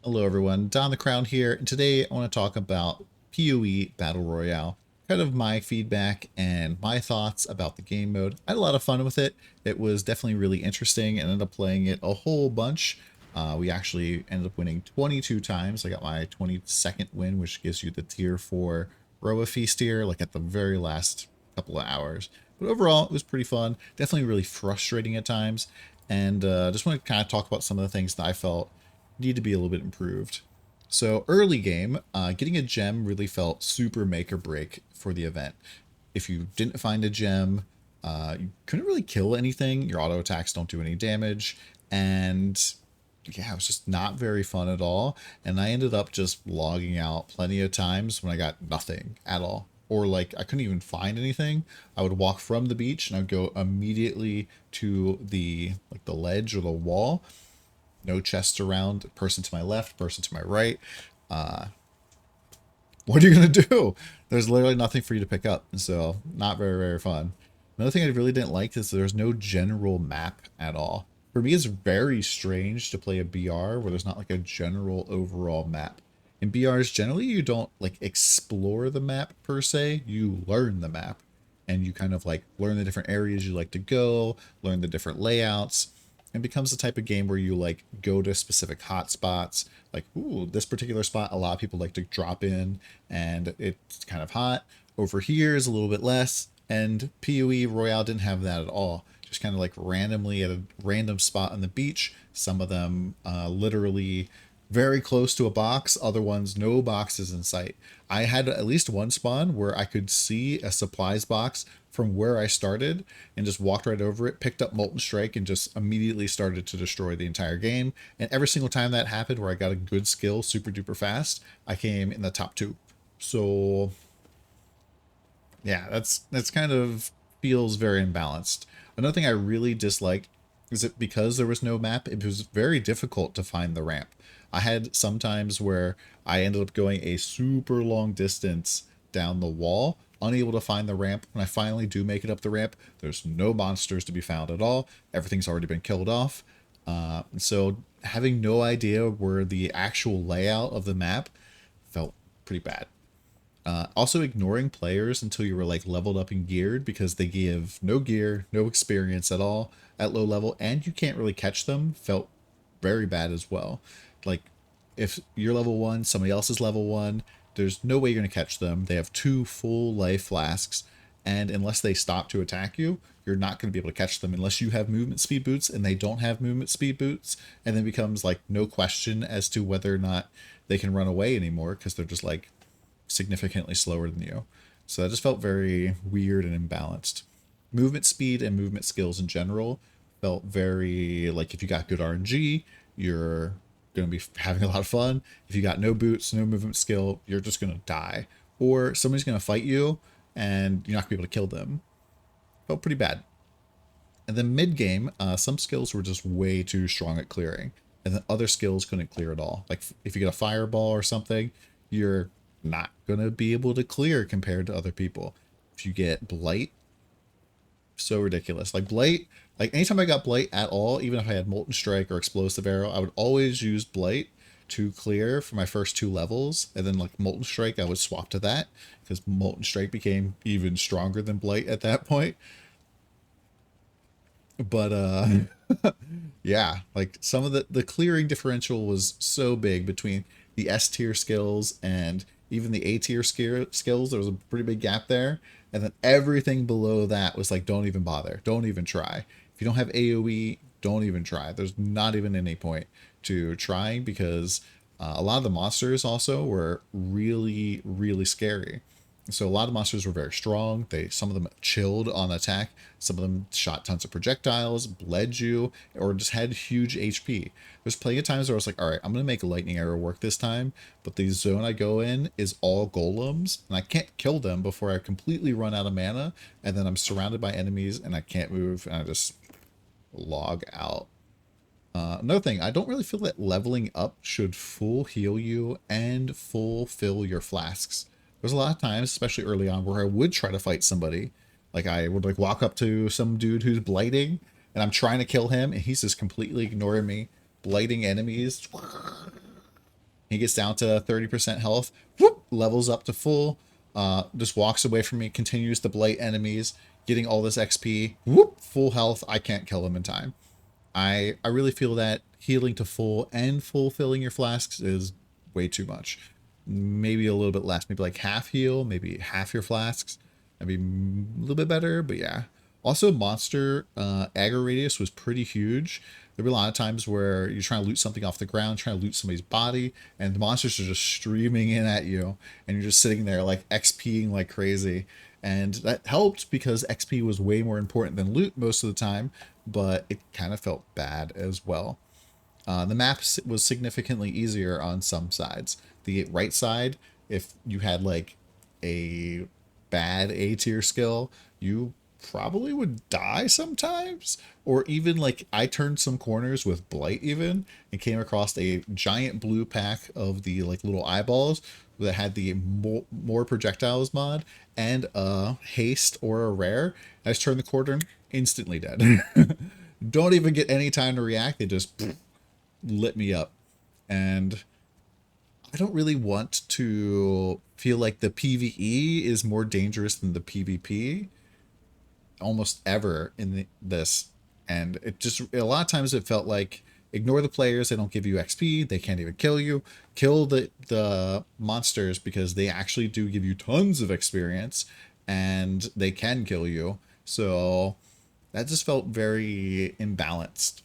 Hello everyone, DonTheCrown here, and today I want to talk about PoE Battle Royale. Kind of my feedback and my thoughts about the game mode. I had a lot of fun with it. It was definitely really interesting and ended up playing it a whole bunch. We actually ended up winning 22 times. I got my 22nd win, which gives you the tier 4 Roa Feast tier, like at the very last couple of hours. But overall, it was pretty fun. Definitely really frustrating at times. And just want to kind of talk about some of the things that I felt need to be a little bit improved. So early game, getting a gem really felt super make or break for the event. If you didn't find a gem, you couldn't really kill anything. Your auto attacks don't do any damage, and yeah, it was just not very fun at all. And I ended up just logging out plenty of times when I got nothing at all. Or like I couldn't even find anything. I would walk from the beach and I'd go immediately to the ledge or the wall. No chests around, person to my left, person to my right. Uh, what are you going to do? There's literally nothing for you to pick up. So not very, very fun. Another thing I really didn't like is there's no general map at all. For me, it's very strange to play a BR where there's not like a general overall map. In BRs, generally you don't like explore the map per se, you learn the map. And you kind of like learn the different areas you like to go, learn the different layouts. It becomes the type of game where you like go to specific hotspots. Like, ooh, this particular spot, a lot of people like to drop in and it's kind of hot. Over here is a little bit less. And PoE Royale didn't have that at all. Just kind of like randomly at a random spot on the beach. Some of them literally very close to a box, other ones no boxes in sight. I had at least one spawn where I could see a supplies box from where I started and just walked right over it, picked up Molten Strike, and just immediately started to destroy the entire game. And every single time that happened where I got a good skill super duper fast, I came in the top two. So yeah, that's kind of feels very imbalanced. Another thing I really disliked is that because there was no map, it was very difficult to find the ramp. I had some times where I ended up going a super long distance down the wall, unable to find the ramp. When I finally do make it up the ramp, there's no monsters to be found at all. Everything's already been killed off. So having no idea where the actual layout of the map felt pretty bad. Also ignoring players until you were like leveled up and geared because they give no gear, no experience at all at low level, and you can't really catch them felt very bad as well. Like if you're level one, somebody else is level one, there's no way you're gonna catch them. They have two full life flasks, and unless they stop to attack you, you're not going to be able to catch them unless you have movement speed boots and they don't have movement speed boots, and then becomes like no question as to whether or not they can run away anymore because they're just like significantly slower than you. So that just felt very weird and imbalanced. Movement speed and movement skills in general felt very like if you got good RNG, you're going to be having a lot of fun. If you got no boots, no movement skill, you're just going to die. Or somebody's going to fight you and you're not going to be able to kill them. Felt pretty bad. And then mid game, some skills were just way too strong at clearing, and then other skills couldn't clear at all. Like if you get a fireball or something, you're not gonna be able to clear compared to other people. If you get blight, so ridiculous. Like blight, like anytime I got blight at all, even if I had molten strike or explosive arrow, I would always use blight to clear for my first two levels, and then like molten strike, I would swap to that because molten strike became even stronger than blight at that point. But yeah, like some of the clearing differential was so big between the S tier skills and even the A tier skills. There was a pretty big gap there, and then everything below that was like, don't even bother, don't even try. If you don't have AOE, don't even try. There's not even any point to trying because a lot of the monsters also were really, really scary. So a lot of monsters were very strong. Some of them chilled on attack. Some of them shot tons of projectiles, bled you, or just had huge HP. There's plenty of times where I was like, all right, I'm gonna make a lightning arrow work this time, but the zone I go in is all golems, and I can't kill them before I completely run out of mana, and then I'm surrounded by enemies and I can't move, and I just log out. Another thing, I don't really feel that leveling up should full heal you and full fill your flasks. There's a lot of times, especially early on, where I would try to fight somebody. Like I would like walk up to some dude who's blighting, and I'm trying to kill him, and he's just completely ignoring me, blighting enemies. He gets down to 30% health, whoop, levels up to full, just walks away from me, continues to blight enemies, getting all this XP, whoop, full health. I can't kill him in time. I really feel that healing to full and fulfilling your flasks is way too much. Maybe a little bit less, maybe like half heal, maybe half your flasks. Maybe a little bit better, but yeah. Also, monster aggro radius was pretty huge. There were a lot of times where you're trying to loot something off the ground, trying to loot somebody's body, and the monsters are just streaming in at you, and you're just sitting there like XPing like crazy. And that helped because XP was way more important than loot most of the time, but it kind of felt bad as well. The map was significantly easier on some sides. The right side, if you had like a bad A tier skill, you probably would die sometimes. Or even like I turned some corners with Blight even and came across a giant blue pack of the like little eyeballs that had the more projectiles mod and a haste or a rare. I just turned the corner, instantly dead. Don't even get any time to react. They just lit me up. And I don't really want to feel like the PvE is more dangerous than the PvP almost ever in this. And it just, a lot of times it felt like ignore the players. They don't give you XP. They can't even kill you. Kill the monsters because they actually do give you tons of experience and they can kill you. So that just felt very imbalanced.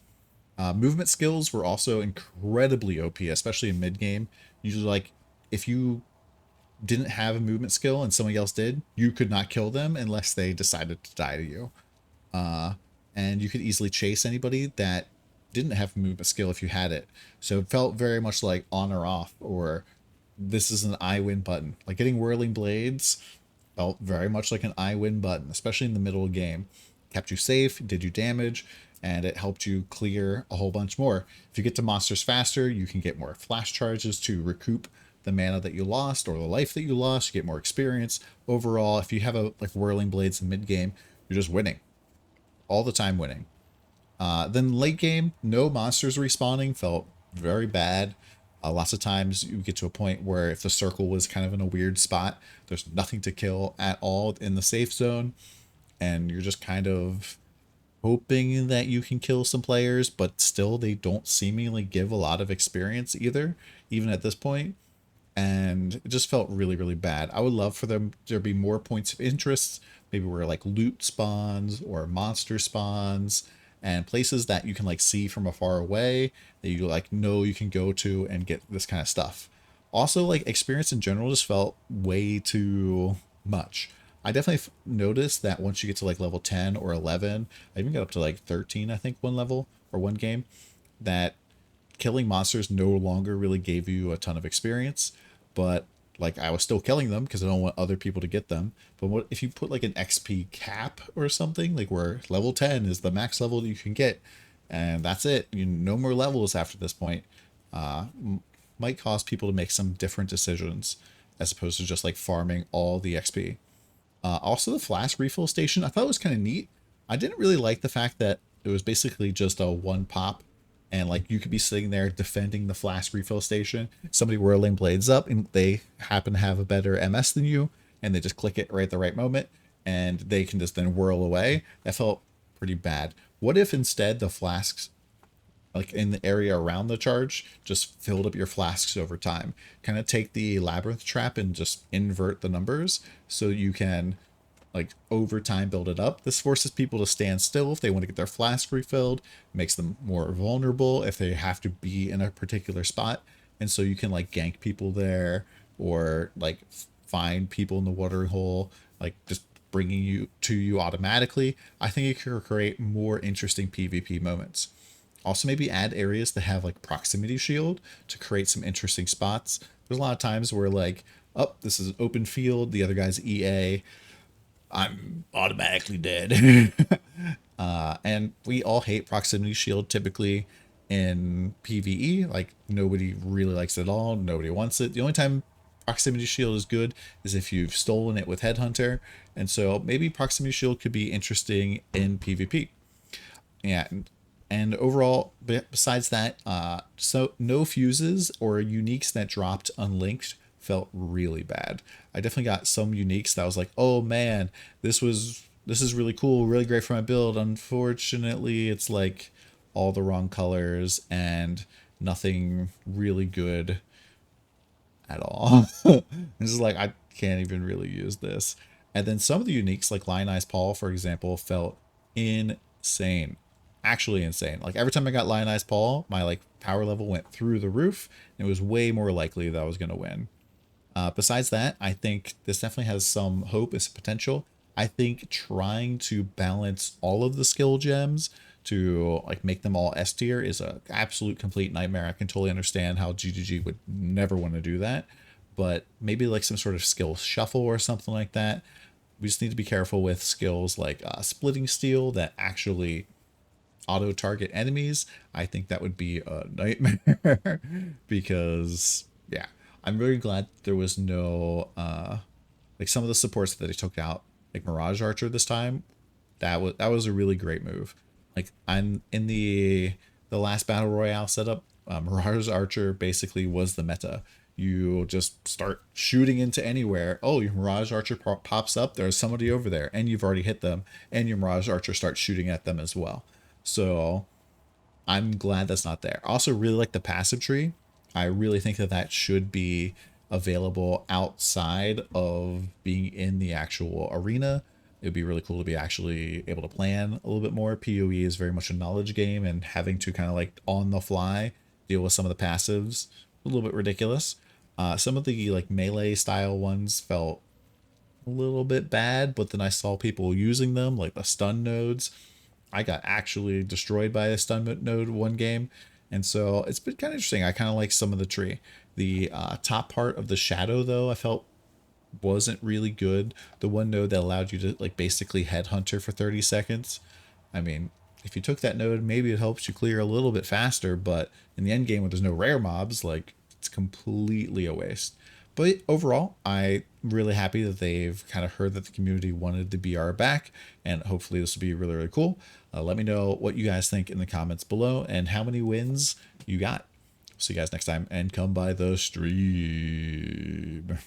Movement skills were also incredibly OP, especially in mid game. Usually, like if you didn't have a movement skill and somebody else did, you could not kill them unless they decided to die to you. And you could easily chase anybody that didn't have a movement skill if you had it. So it felt very much like on or off, or this is an I win button. Like getting whirling blades felt very much like an I win button, especially in the middle of the game. Kept you safe, did you damage, and it helped you clear a whole bunch more. If you get to monsters faster, you can get more flash charges to recoup the mana that you lost or the life that you lost. You get more experience. Overall, if you have a like whirling blades in mid game, you're just winning. All the time winning. Then late game, no monsters respawning felt very bad. Lots of times you get to a point where if the circle was kind of in a weird spot, there's nothing to kill at all in the safe zone. And you're just kind of hoping that you can kill some players, but still they don't seemingly give a lot of experience either, even at this point. And it just felt really, really bad. I would love for them to be more points of interest, maybe where like loot spawns or monster spawns and places that you can like see from afar away that you like know you can go to and get this kind of stuff. Also, like experience in general just felt way too much. I definitely noticed that once you get to like level 10 or 11, I even got up to like 13, I think, one level or one game, that killing monsters no longer really gave you a ton of experience, but like I was still killing them because I don't want other people to get them. But what if you put like an XP cap or something, like where level 10 is the max level that you can get, and that's it, you no more levels after this point, uh, might cause people to make some different decisions as opposed to just like farming all the XP. Also, the flask refill station, I thought it was kind of neat. I didn't really like the fact that it was basically just a one pop, and like you could be sitting there defending the flask refill station. Somebody whirling blades up, and they happen to have a better MS than you, and they just click it right at the right moment, and they can just then whirl away. That felt pretty bad. What if instead the flasks, like in the area around the charge, just filled up your flasks over time? Kind of take the labyrinth trap and just invert the numbers so you can like over time build it up. This forces people to stand still if they want to get their flask refilled, makes them more vulnerable if they have to be in a particular spot. And so you can like gank people there or like find people in the watering hole, like just bringing you to you automatically. I think it could create more interesting PvP moments. Also, maybe add areas that have like proximity shield to create some interesting spots. There's a lot of times where like, oh, this is open field, the other guy's EA, I'm automatically dead. And we all hate proximity shield typically in PvE. Like nobody really likes it at all. Nobody wants it. The only time proximity shield is good is if you've stolen it with Headhunter. And so maybe proximity shield could be interesting in PvP. Yeah, And overall, besides that, so no fuses or uniques that dropped unlinked felt really bad. I definitely got some uniques that I was like, oh man, this is really cool, really great for my build. Unfortunately, it's like all the wrong colors and nothing really good at all. This is like I can't even really use this. And then some of the uniques, like Lionized Paul, for example, felt insane. Actually insane. Like every time I got Lionized Paul, my like power level went through the roof. And it was way more likely that I was gonna win. Besides that, I think this definitely has some hope as potential. I think trying to balance all of the skill gems to like make them all S tier is a absolute complete nightmare. I can totally understand how GGG would never want to do that, but maybe like some sort of skill shuffle or something like that. We just need to be careful with skills like splitting steel that actually auto target enemies. I think that would be a nightmare because yeah, I'm very glad there was no like some of the supports that they took out, like Mirage Archer this time. That was a really great move. Like I'm in the last Battle Royale setup, Mirage Archer basically was the meta. You just start shooting into anywhere. Oh, your Mirage Archer pops up. There's somebody over there, and you've already hit them, and your Mirage Archer starts shooting at them as well. So I'm glad that's not there. I also really like the passive tree. I really think that that should be available outside of being in the actual arena. It would be really cool to be actually able to plan a little bit more. PoE is very much a knowledge game, and having to kind of like on the fly deal with some of the passives a little bit ridiculous. Some of the like melee style ones felt a little bit bad, but then I saw people using them, like the stun nodes. I got actually destroyed by a stun node one game. And so it's been kind of interesting. I kind of like some of the tree. The top part of the shadow, though, I felt wasn't really good. The one node that allowed you to like basically headhunter for 30 seconds. I mean, if you took that node, maybe it helps you clear a little bit faster, but in the end game when there's no rare mobs, like it's completely a waste. But overall, I'm really happy that they've kind of heard that the community wanted the BR back, and hopefully this will be really, really cool. Let me know what you guys think in the comments below and how many wins you got. See you guys next time, and come by the stream.